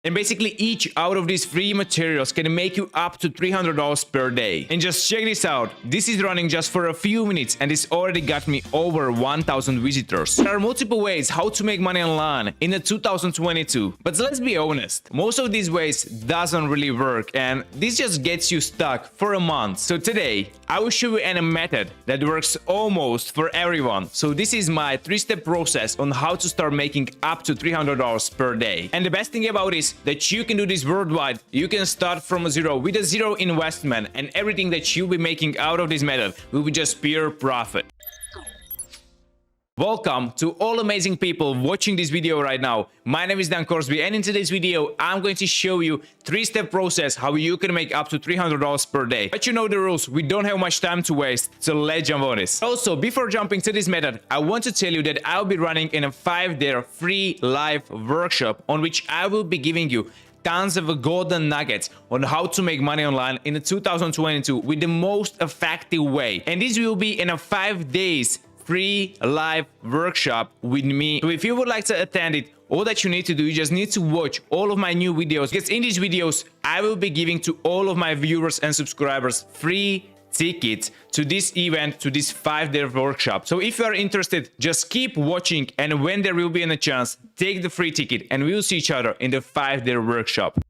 And basically each out of these free materials can make you up to $300 per day. And just check this out. This is running just for a few minutes and this already got me over 1,000 visitors. There are multiple ways how to make money online in the 2022. But let's be honest, most of these ways doesn't really work and this just gets you stuck for a month. So today I will show you a method that works almost for everyone. So this is my 3-step process on how to start making up to $300 per day. And the best thing about it is that you can do this worldwide. You can start from zero with a zero investment and everything that you'll be making out of this method will be just pure profit. Welcome to all amazing people watching this video right now. My name is Dan Korsby and in today's video I'm going to show you 3-step process how you can make up to $300 per day. But you know the rules, we don't have much time to waste, so let's jump on this. Also, before jumping to this method, I want to tell you that I'll be running in a 5-day free live workshop on which I will be giving you tons of golden nuggets on how to make money online in 2022 with the most effective way. And this will be in a 5 days free live workshop with me. So if you would like to attend it, all that you need to do, you just need to watch all of my new videos, because in these videos I will be giving to all of my viewers and subscribers free tickets to this event, to this 5-day workshop. So if you are interested, just keep watching and when there will be a chance, take the free ticket and we will see each other in the 5-day workshop.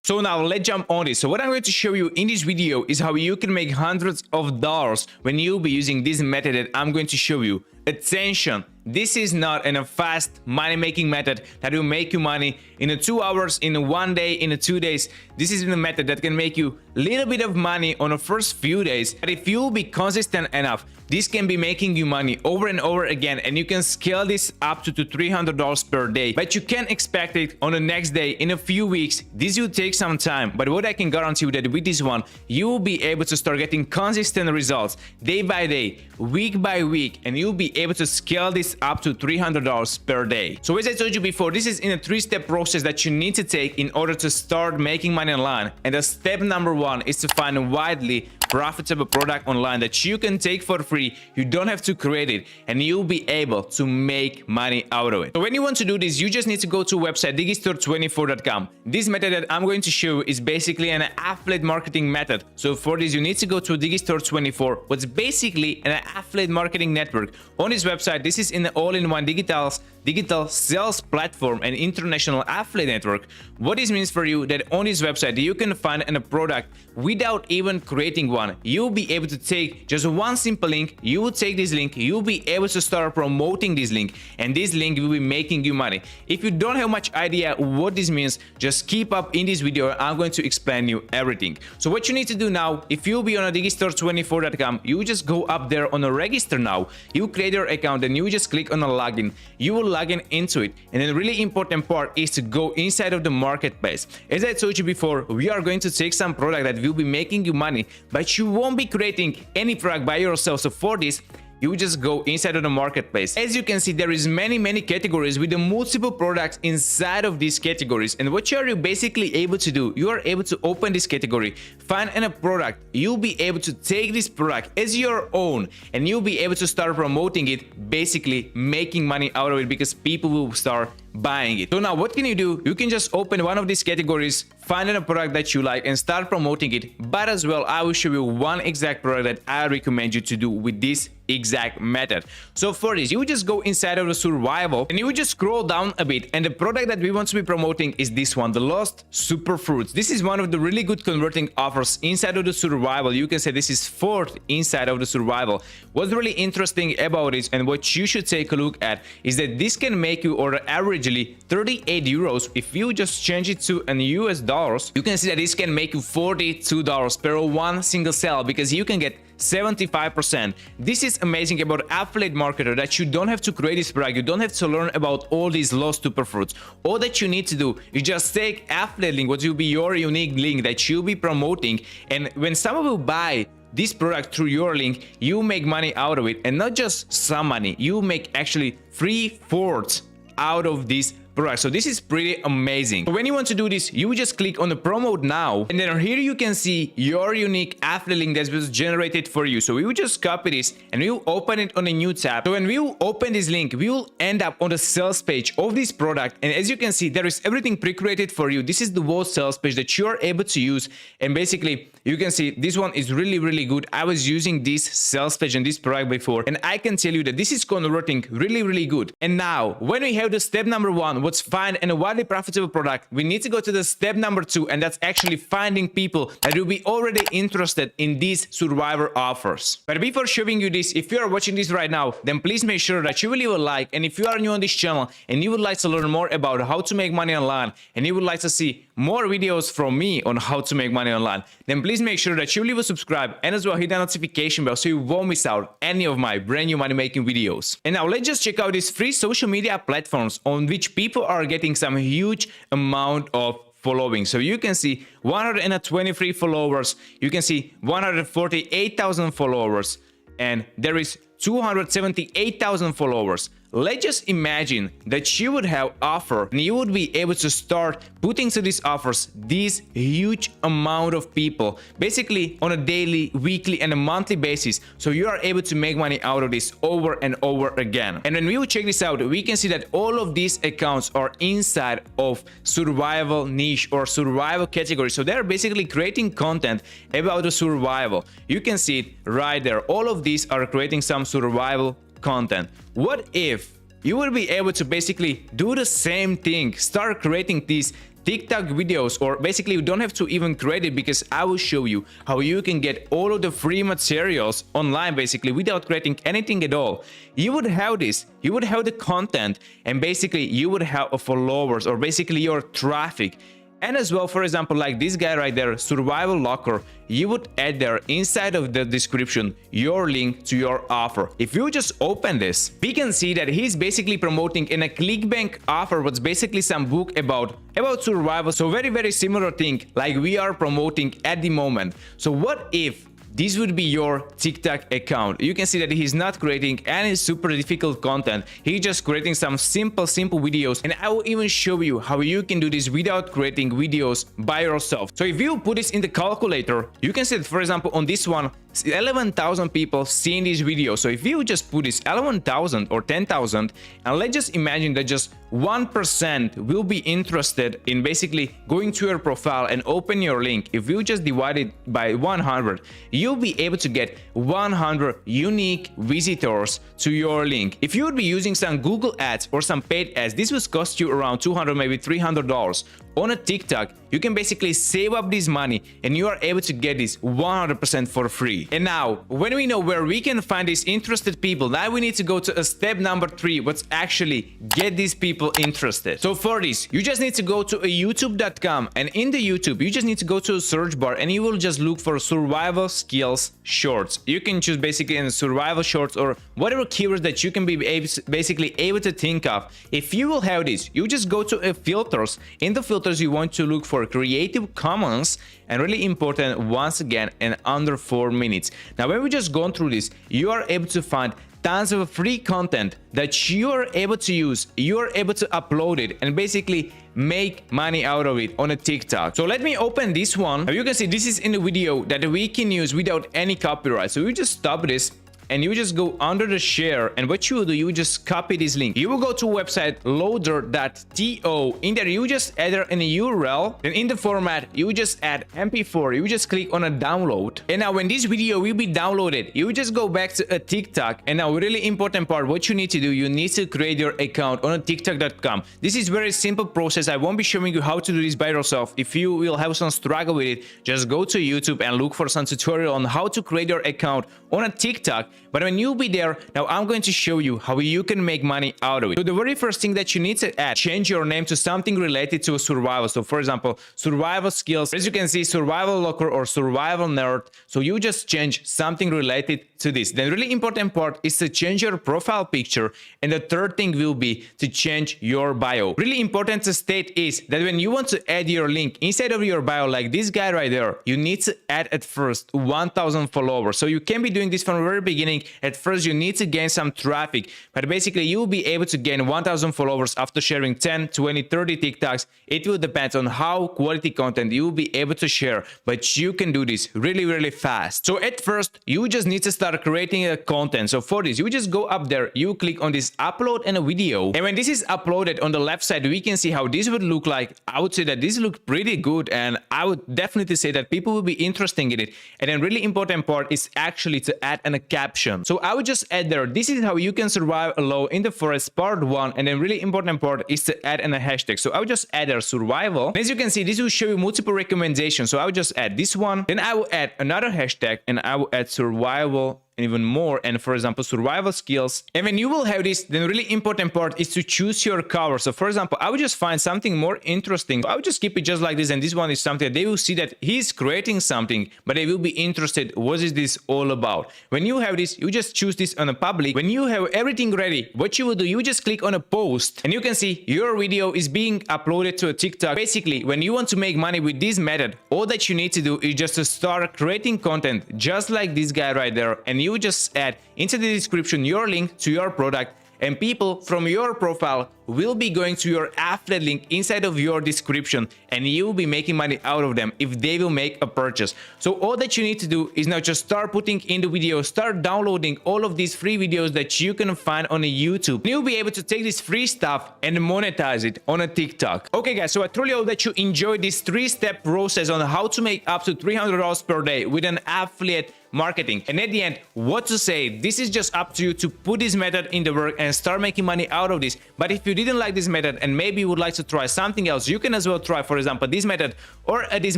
So now let's jump on this. So what I'm going to show you in this video is how you can make hundreds of dollars when you'll be using this method that I'm going to show you. Attention, this is not a fast money making method that will make you money in 2 hours, in 1 day, in 2 days. This is a method that can make you a little bit of money on the first few days. But if you'll be consistent enough, this can be making you money over and over again, and you can scale this up to $300 per day. But you can expect it on the next day, in a few weeks. This will take some time, but what I can guarantee you that with this one, you will be able to start getting consistent results day by day, week by week, and you'll be able to scale this up to $300 per day. So as I told you before, this is in a 3-step process that you need to take in order to start making money online. And the step number 1 is to find a widely profitable product online that you can take for free. You don't have to create it and you'll be able to make money out of it. So when you want to do this, you just need to go to website digistore24.com. This method that I'm going to show you is basically an affiliate marketing method. So for this, you need to go to Digistore24, what's basically an affiliate marketing network. On this website, this is an all-in-one digital sales platform and international affiliate network. What this means for you, that on this website you can find a product without even creating one. You'll be able to take just one simple link, you will take this link, you'll be able to start promoting this link, and this link will be making you money. If you don't have much idea what this means, just keep up in this video, I'm going to explain you everything. So what you need to do now, if you'll be on a Digistore24.com, you just go up there on a register now, you create your account and you just click on a login. You will log in into it, and then the really important part is to go inside of the marketplace. As I told you before, we are going to take some product that will be making you money, but you won't be creating any product by yourself. So for this, you just go inside of the marketplace. As you can see, there is many categories with the multiple products inside of these categories. And what you are basically able to do, you are able to open this category, find a product, you'll be able to take this product as your own and you'll be able to start promoting it, basically making money out of it, because people will start buying it. So now what can you do? You can just open one of these categories, find a product that you like and start promoting it. But as well, I will show you one exact product that I recommend you to do with this exact method. So for this, you would just go inside of the survival and you would just scroll down a bit, and the product that we want to be promoting is this one, the Lost Superfruits. This is one of the really good converting offers inside of the survival. You can say this is 4th inside of the survival. What's really interesting about it and what you should take a look at is that this can make you, or averagely 38 euros. If you just change it to an US dollars, you can see that this can make you $42 per one single sale, because you can get 75%. This is amazing about affiliate marketer, that you don't have to create this product, you don't have to learn about all these Lost Superfruits. All that you need to do is just take affiliate link, what will be your unique link that you'll be promoting, and when someone will buy this product through your link, you make money out of it, and not just some money, you make actually 3/4 out of this product. So this is pretty amazing. So when you want to do this, you will just click on the promote now, and then here you can see your unique affiliate link that was generated for you. So we will just copy this and we will open it on a new tab. So when we will open this link, we will end up on the sales page of this product, and as you can see, there is everything pre-created for you. This is the whole sales page that you are able to use, and basically you can see this one is really good. I was using this sales page and this product before, and I can tell you that this is converting really good. And now when we have the step number 1, what's find and a widely profitable product, we need to go to the step number 2, and that's actually finding people that will be already interested in these survivor offers. But before showing you this, if you are watching this right now, then please make sure that you will leave a like, and if you are new on this channel and you would like to learn more about how to make money online, and you would like to see more videos from me on how to make money online, then please make sure that you leave a subscribe and as well hit the notification bell so you won't miss out any of my brand new money making videos. And now let's just check out these free social media platforms on which people are getting some huge amount of following. So you can see 123 followers, you can see 148,000 followers, and there is 278,000 followers. Let's just imagine that you would have offer and you would be able to start putting to these offers this huge amount of people, basically on a daily, weekly and a monthly basis. So you are able to make money out of this over and over again. And when we will check this out, we can see that all of these accounts are inside of survival niche or survival category. So they're basically creating content about the survival. You can see it right there. All of these are creating some survival content. What if you would be able to basically do the same thing, start creating these TikTok videos, or basically you don't have to even create it, because I will show you how you can get all of the free materials online basically without creating anything at all. You would have this, you would have the content, and basically you would have a followers or basically your traffic. And as well, for example, like this guy right there, Survival Locker, you would add there inside of the description your link to your offer. If you just open this, we can see that he's basically promoting in a ClickBank offer, what's basically some book about survival. So very similar thing like we are promoting at the moment. So what if this would be your TikTok account? You can see that he's not creating any super difficult content. He's just creating some simple videos, and I will even show you how you can do this without creating videos by yourself. So if you put this in the calculator, you can see that, for example, on this one, 11,000 people seeing this video. So if you just put this 11,000 or 10,000, and let's just imagine that just 1% will be interested in basically going to your profile and open your link. If you just divide it by 100, you'll be able to get 100 unique visitors to your link. If you would be using some Google ads or some paid ads, this would cost you around $200, maybe $300. On a TikTok, you can basically save up this money and you are able to get this 100% for free. And now, when we know where we can find these interested people, now we need to go to a step number 3, what's actually get these people interested. So for this, you just need to go to a youtube.com, and in the YouTube, you just need to go to a search bar and you will just look for survival skills shorts. You can choose basically in survival shorts or whatever keywords that you can be basically able to think of. If you will have this, you just go to a filters. In the filters, you want to look for Creative Commons, and really important, once again, in under 4 minutes. Now when we just gone through this, you are able to find tons of free content that you are able to use, you are able to upload it and basically make money out of it on a TikTok. So let me open this one. Now you can see this is in the video that we can use without any copyright. So we just stop this and you just go under the share, and what you will do, you just copy this link. You will go to website loader.to. In there you just add an URL, then in the format you just add MP4. You just click on a download, and now when this video will be downloaded, you just go back to a TikTok. And now really important part, what you need to do, you need to create your account on a TikTok.com. This is very simple process. I won't be showing you how to do this by yourself. If you will have some struggle with it, just go to YouTube and look for some tutorial on how to create your account on a TikTok. But when you'll be there, now I'm going to show you how you can make money out of it. So the very first thing that you need to add, change your name to something related to survival. So for example, survival skills, as you can see, survival locker or survival nerd. So you just change something related to this. The really important part is to change your profile picture, and the third thing will be to change your bio. Really important to state is that when you want to add your link inside of your bio, like this guy right there, you need to add at first 1000 followers. So you can be doing this from the very beginning. At first you need to gain some traffic, but basically you will be able to gain 1000 followers after sharing 10, 20, 30 TikToks. It will depend on how quality content you will be able to share, but you can do this really fast. So at first you just need to start creating a content. So for this, you just go up there, you click on this upload and a video, and when this is uploaded on the left side, we can see how this would look like. I would say that this looks pretty good, and I would definitely say that people will be interested in it. And then really important part is actually to add a caption. So I would just add there, this is how you can survive alone in the forest, part 1. And then really important part is to add a hashtag. So I would just add there survival. And as you can see, this will show you multiple recommendations. So I would just add this one, then I will add another hashtag, and I will add survival and even more, and for example survival skills. And when you will have this, then really important part is to choose your cover. So for example, I would just find something more interesting. I would just keep it just like this, and this one is something that they will see that he's creating something, but they will be interested, what is this all about? When you have this, you just choose this on a public. When you have everything ready, what you will do, you just click on a post, and you can see your video is being uploaded to a TikTok. Basically, when you want to make money with this method, all that you need to do is just to start creating content just like this guy right there, and you just add into the description your link to your product, and people from your profile will be going to your affiliate link inside of your description, and you will be making money out of them if they will make a purchase. So all that you need to do is now just start putting in the video, start downloading all of these free videos that you can find on a YouTube. And you'll be able to take this free stuff and monetize it on a TikTok. Okay guys, so I truly hope that you enjoyed this 3-step process on how to make up to $300 per day with an affiliate marketing. And at the end, what to say, this is just up to you to put this method in the work and start making money out of this. But if you didn't like this method and maybe you would like to try something else, you can as well try, for example, this method or this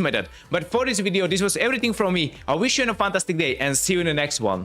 method. But for this video, this was everything from me. I wish you a fantastic day and see you in the next one.